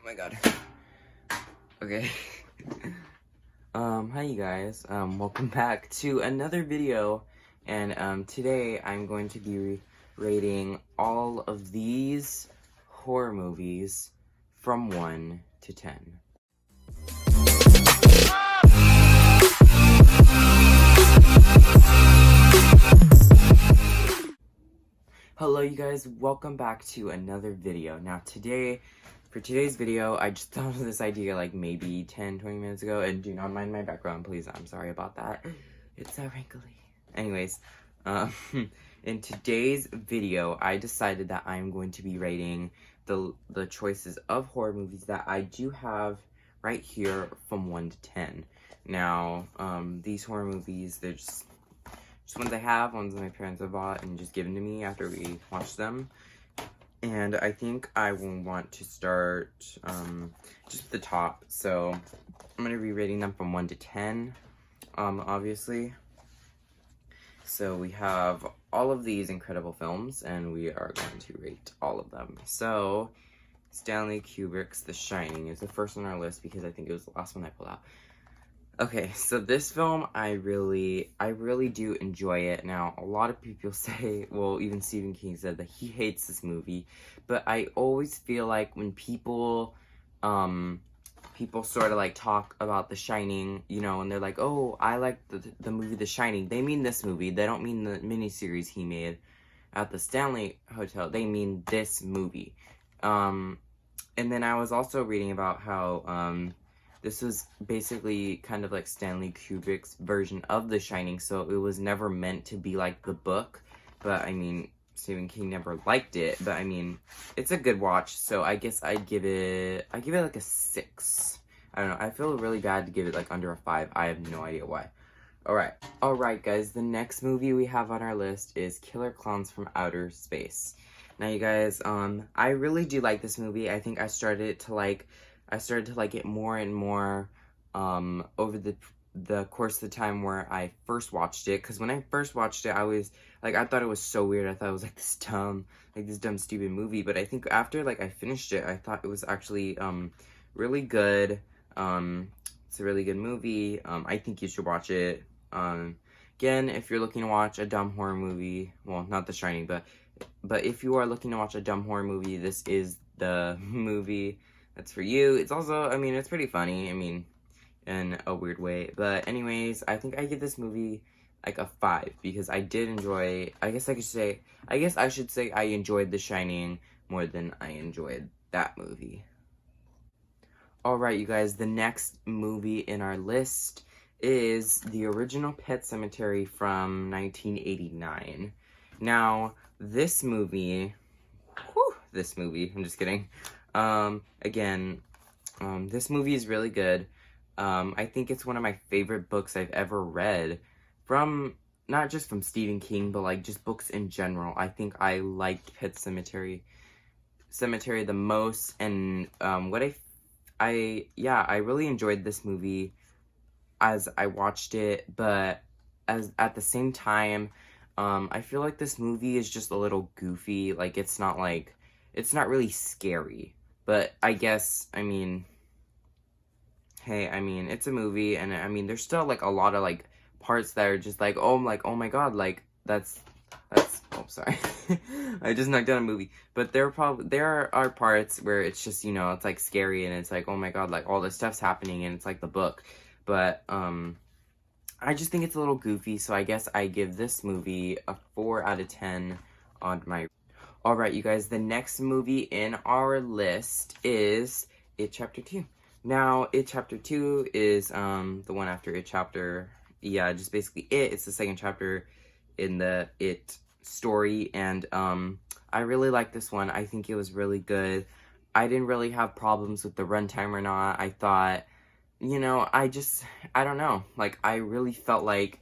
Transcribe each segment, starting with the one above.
my god. Okay. Hi you guys. Welcome back to another video. And today I'm going to be rating all of these horror movies from 1 to 10. Hello you guys, welcome back to another video. Now for today's video, I just thought of this idea like maybe 10-20 minutes ago, and do not mind my background, please. I'm sorry about that. It's so wrinkly. Anyways, in today's video, I decided that I'm going to be rating the choices of horror movies that I do have right here from 1 to 10. Now, these horror movies, they're just ones I have, ones that my parents have bought and just given to me after we watched them. And I think I will want to start just at the top. So I'm going to be rating them from 1 to 10, obviously. So we have all of these incredible films, and we are going to rate all of them. So Stanley Kubrick's The Shining is the first on our list because I think it was the last one I pulled out. Okay, so this film, I really do enjoy it. Now, a lot of people say, well, even Stephen King said that he hates this movie, but I always feel like when people sort of like talk about The Shining, you know, and they're like, oh, I like the movie The Shining, they mean this movie. They don't mean the miniseries he made at the Stanley Hotel. They mean this movie. And then I was also reading about how, this was basically kind of like Stanley Kubrick's version of The Shining, so it was never meant to be like the book, but I mean, Stephen King never liked it, but I mean, it's a good watch, so I guess I'd give it like a 6. I don't know, I feel really bad to give it like under a 5, I have no idea why. Alright guys, the next movie we have on our list is Killer Clowns from Outer Space. Now you guys, I really do like this movie. I think I started to like it more and more over the course of the time where I first watched it. Because when I first watched it, I was like, I thought it was so weird. I thought it was like this dumb, stupid movie. But I think after like I finished it, I thought it was actually really good. It's a really good movie. I think you should watch it. Again, if you're looking to watch a dumb horror movie, well, not The Shining, but if you are looking to watch a dumb horror movie, this is the movie that's for you. It's also, I mean, it's pretty funny, I mean, in a weird way. But anyways, I think I give this movie like a 5 because I did enjoy, I guess I should say I enjoyed The Shining more than I enjoyed that movie. Alright, you guys, the next movie in our list is the original Pet Sematary from 1989. Now, this movie, I'm just kidding. Again, this movie is really good. I think it's one of my favorite books I've ever read, not just from Stephen King, but like just books in general. I think I liked Pet Sematary the most, and I really enjoyed this movie as I watched it, but at the same time, I feel like this movie is just a little goofy. Like, it's not really scary. But I guess, I mean, hey, I mean, it's a movie, and I mean, there's still, like, a lot of, like, parts that are just like, oh my god, like, that's, oh, sorry. I just knocked down a movie. But there are parts where it's just, you know, it's, like, scary, and it's like, oh my god, like, all this stuff's happening, and it's, like, the book. But, I just think it's a little goofy, so I guess I give this movie a 4 out of 10 on my... Alright, you guys, the next movie in our list is It Chapter 2. Now, It Chapter 2 is, the one after It Chapter, yeah, just basically it's the second chapter in the It story, and, I really like this one. I think it was really good. I didn't really have problems with the runtime or not. I thought, you know, I don't know, like, I really felt like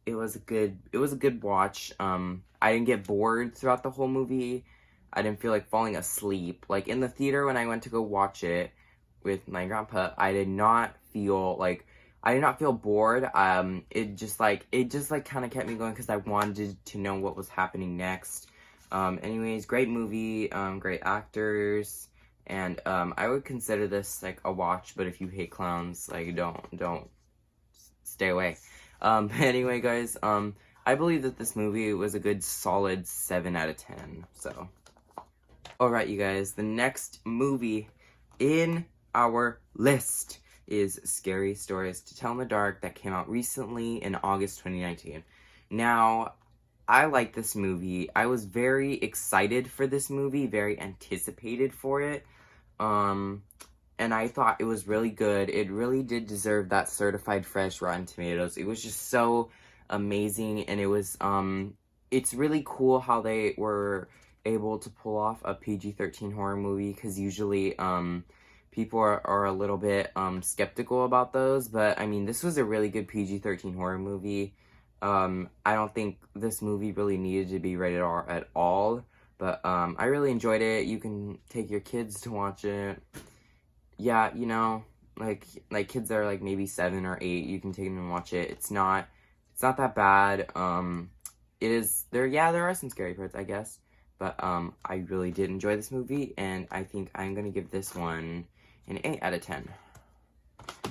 it was a good watch. I didn't get bored throughout the whole movie. I didn't feel like falling asleep. Like, in the theater when I went to go watch it with my grandpa, I did not feel bored. It just kind of kept me going because I wanted to know what was happening next. Anyways, great movie, great actors, And I would consider this like a watch, but if you hate clowns, like don't stay away. But anyway, guys, I believe that this movie was a good solid 7 out of 10. So, alright, you guys, the next movie in our list is Scary Stories to Tell in the Dark, that came out recently in August 2019. Now, I like this movie. I was very excited for this movie, very anticipated for it. And I thought it was really good. It really did deserve that certified fresh Rotten Tomatoes. It was just so amazing, and it was, it's really cool how they were able to pull off a PG-13 horror movie, because usually, people are a little bit, skeptical about those, but, I mean, this was a really good PG-13 horror movie. I don't think this movie really needed to be rated R at all, but, I really enjoyed it. You can take your kids to watch it. Yeah, you know, like kids that are like maybe 7 or 8, you can take them and watch it. It's not that bad. There are some scary parts, I guess, but I really did enjoy this movie, and I think I'm gonna give this one an 8 out of 10.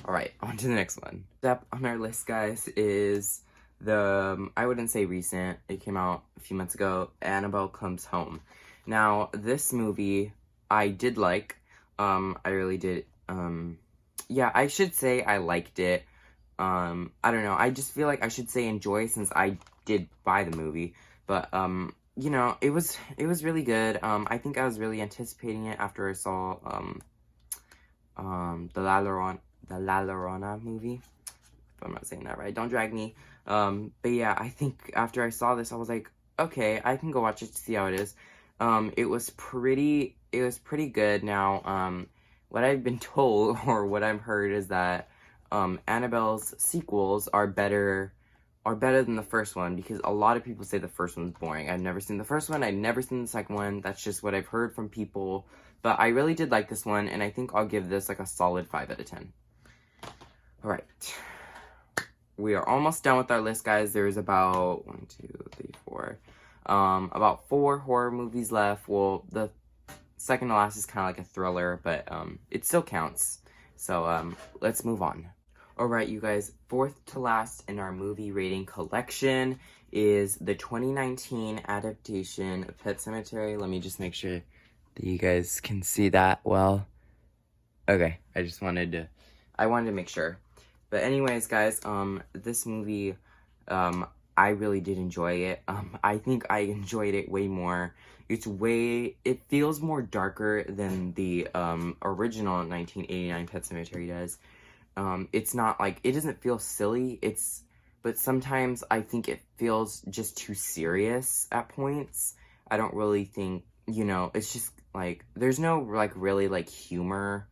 Alright, on to the next one. Up on our list, guys, is I wouldn't say recent, it came out a few months ago, Annabelle Comes Home. Now, this movie, I did like. I really did, yeah, I should say I liked it. I don't know, I just feel like I should say enjoy, since I did buy the movie, but, you know, it was really good. I think I was really anticipating it after I saw, the La Llorona movie, if I'm not saying that right, don't drag me. But yeah, I think after I saw this, I was like, okay, I can go watch it to see how it is. It was pretty good. Now, what I've been told, or what I've heard, is that, Annabelle's sequels are better than the first one, because a lot of people say the first one's boring. I've never seen the first one, I've never seen the second one, that's just what I've heard from people, but I really did like this one, and I think I'll give this, like, a solid 5 out of 10. Alright. We are almost done with our list, guys. There's about about 4 horror movies left. Well, the second to last is kind of like a thriller, but it still counts. So let's move on. Alright, you guys, 4th to last in our movie rating collection is the 2019 adaptation of Pet Sematary. Let me just make sure that you guys can see that well. Okay, I wanted to make sure. But anyways, guys, this movie, I really did enjoy it. I think I enjoyed it way more. It feels more darker than the, original 1989 Pet Sematary does. It's not like, it doesn't feel silly, but sometimes I think it feels just too serious at points. I don't really think, you know, it's just, like, there's no, like, really, like, humor,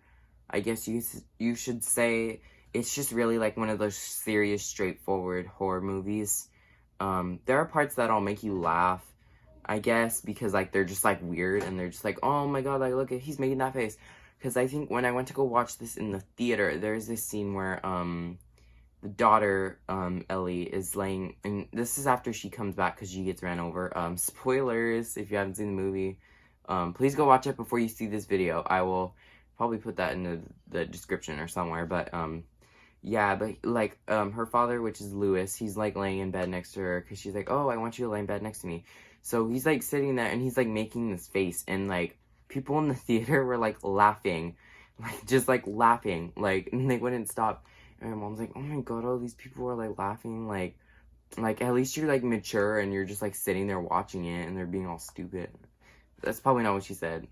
I guess you should say. It's just really, like, one of those serious, straightforward horror movies. There are parts that'll make you laugh, I guess, because, like, they're just, like, weird, and they're just like, oh my god, like, look, he's making that face. Because I think when I went to go watch this in the theater, there's this scene where, the daughter, Ellie, is laying, and this is after she comes back because she gets ran over. Spoilers, if you haven't seen the movie. Please go watch it before you see this video. I will probably put that in the description or somewhere, but, yeah, but, like, her father, which is Lewis, he's, like, laying in bed next to her, because she's like, oh, I want you to lay in bed next to me. So he's, like, sitting there, and he's, like, making this face, and, like, people in the theater were, like, laughing, like, just, like, laughing, like, and they wouldn't stop, and my mom's like, oh my god, all these people are, like, laughing, like, at least you're, like, mature, and you're just, like, sitting there watching it, and they're being all stupid. That's probably not what she said.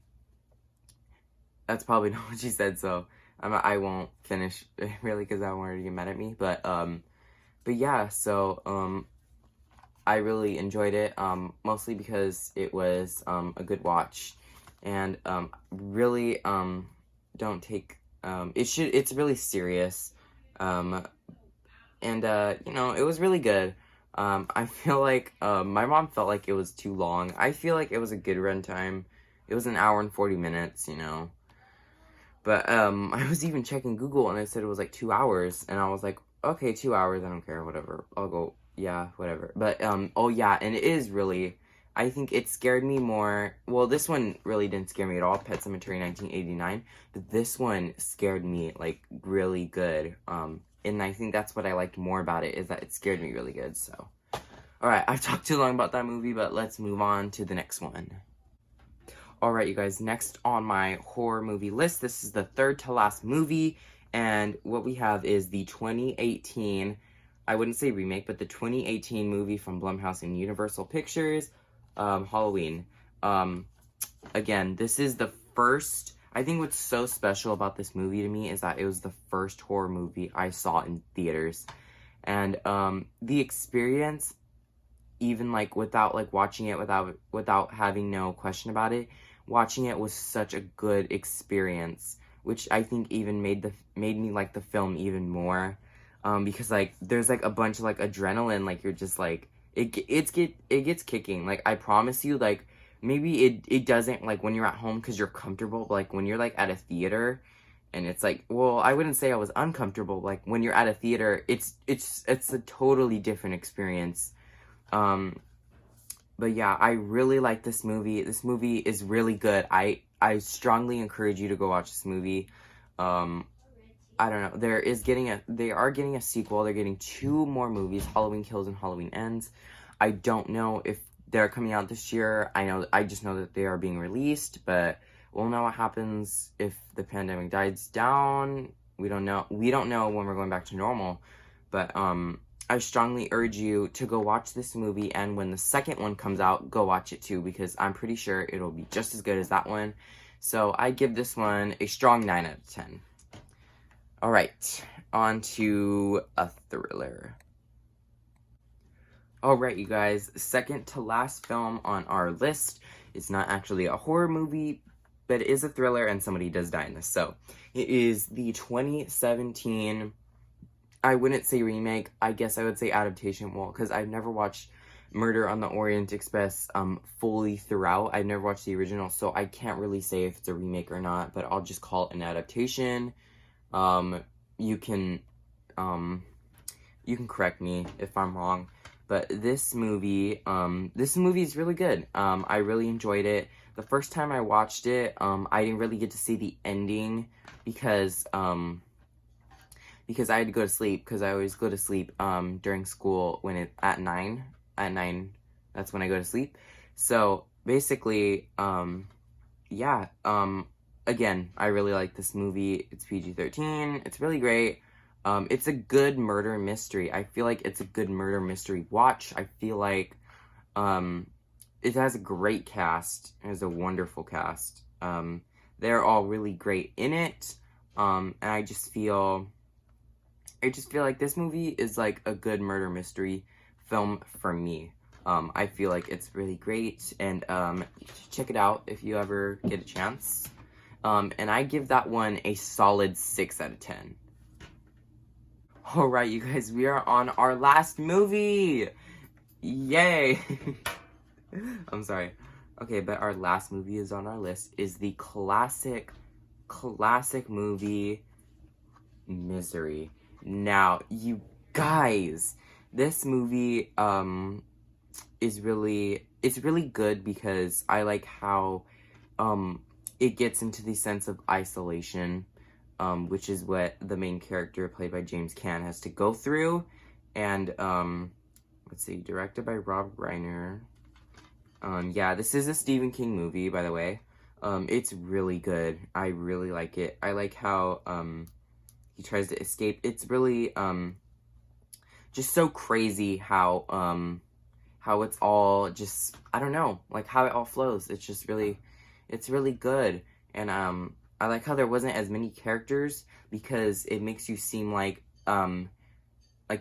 So I won't finish, really, because I don't want her to get mad at me, but yeah, so, I really enjoyed it, mostly because it was, a good watch, and, really, don't take, it's really serious, and, you know, it was really good. I feel like, my mom felt like it was too long. I feel like it was a good runtime. It was 1 hour and 40 minutes, you know. But, I was even checking Google, and it said it was, like, 2 hours, and I was like, okay, 2 hours, I don't care, whatever, I'll go, yeah, whatever. But, oh yeah, and it is really, I think it scared me more. Well, this one really didn't scare me at all, Pet Sematary 1989. But this one scared me, like, really good. And I think that's what I liked more about it, is that it scared me really good, so. Alright, I've talked too long about that movie, but let's move on to the next one. Alright, you guys, next on my horror movie list, this is the third to last movie, and what we have is the 2018, I wouldn't say remake, but the 2018 movie from Blumhouse and Universal Pictures, Halloween. Again, this is the first, I think what's so special about this movie to me is that it was the first horror movie I saw in theaters, and, the experience, even, like, without, like, watching it without having no question about it, watching it was such a good experience, which I think even made me like the film even more, because, like, there's, like, a bunch of, like, adrenaline, like, you're just, like, it gets kicking, like, I promise you, like, maybe it doesn't, like, when you're at home because you're comfortable, but, like, when you're, like, at a theater, and it's, like, well, I wouldn't say I was uncomfortable, like, when you're at a theater, it's a totally different experience, but yeah, I really like this movie. This movie is really good. I strongly encourage you to go watch this movie. I don't know. They are getting a sequel. They're getting 2 more movies, Halloween Kills and Halloween Ends. I don't know if they're coming out this year. I just know that they are being released, but we'll know what happens if the pandemic dies down. We don't know when we're going back to normal, but I strongly urge you to go watch this movie, and when the second one comes out, go watch it too, because I'm pretty sure it'll be just as good as that one. So I give this one a strong 9 out of 10. Alright, on to a thriller. Alright, you guys, second to last film on our list is not actually a horror movie, but it is a thriller, and somebody does die in this. So, it is the 2017... I wouldn't say remake, I guess I would say adaptation, well, because I've never watched Murder on the Orient Express fully throughout. I've never watched the original, so I can't really say if it's a remake or not, but I'll just call it an adaptation. You can correct me if I'm wrong, but this movie is really good. I really enjoyed it. The first time I watched it, I didn't really get to see the ending, because I had to go to sleep, because I always go to sleep during school at 9. At 9, that's when I go to sleep. So, basically, yeah, again, I really like this movie. It's PG-13. It's really great. It's a good murder mystery. I feel like it's a good murder mystery watch. I feel like it has a great cast. It has a wonderful cast. They're all really great in it. And I just feel like this movie is like a good murder mystery film for me. I feel like it's really great, and check it out if you ever get a chance. And I give that one a solid 6 out of 10. Alright, you guys, we are on our last movie! Yay! I'm sorry. Okay, but our last movie is on our list is the classic movie, Misery. Now, you guys, this movie, it's really good, because I like how, it gets into the sense of isolation, which is what the main character, played by James Caan, has to go through, and, let's see, directed by Rob Reiner. Yeah, this is a Stephen King movie, by the way. It's really good. I really like it. I like how, he tries to escape. It's really, just so crazy how it's all just, I don't know, like, how it all flows. It's just really, it's really good. And, I like how there wasn't as many characters, because it makes you seem like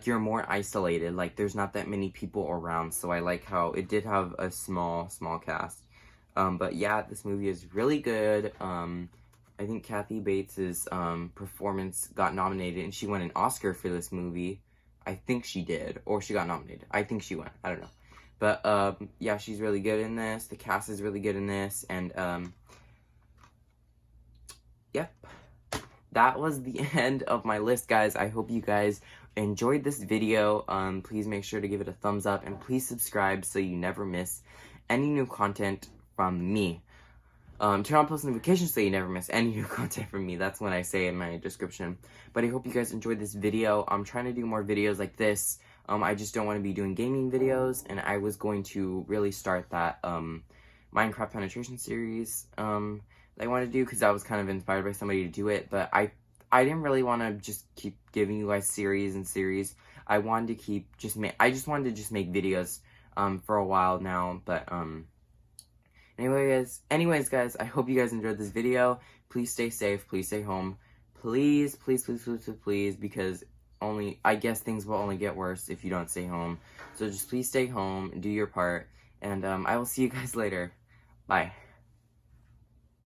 you're more isolated, like, there's not that many people around, so I like how it did have a small cast. But yeah, this movie is really good. I think Kathy Bates' performance got nominated, and she won an Oscar for this movie. I think she did, or she got nominated. I think she won, I don't know. But, yeah, she's really good in this. The cast is really good in this, and, yep. That was the end of my list, guys. I hope you guys enjoyed this video. Please make sure to give it a thumbs up, and please subscribe so you never miss any new content from me. Turn on post notifications so you never miss any new content from me. That's what I say in my description. But I hope you guys enjoyed this video. I'm trying to do more videos like this. I just don't want to be doing gaming videos, and I was going to really start that Minecraft penetration series that I want to do, because I was kind of inspired by somebody to do it, but I didn't really want to just keep giving you guys series and series. I wanted to keep I just wanted to just make videos for a while now, but anyways guys, I hope you guys enjoyed this video. Please stay safe, please stay home. Please, because I guess things will only get worse if you don't stay home. So just please stay home, do your part, and I will see you guys later. Bye.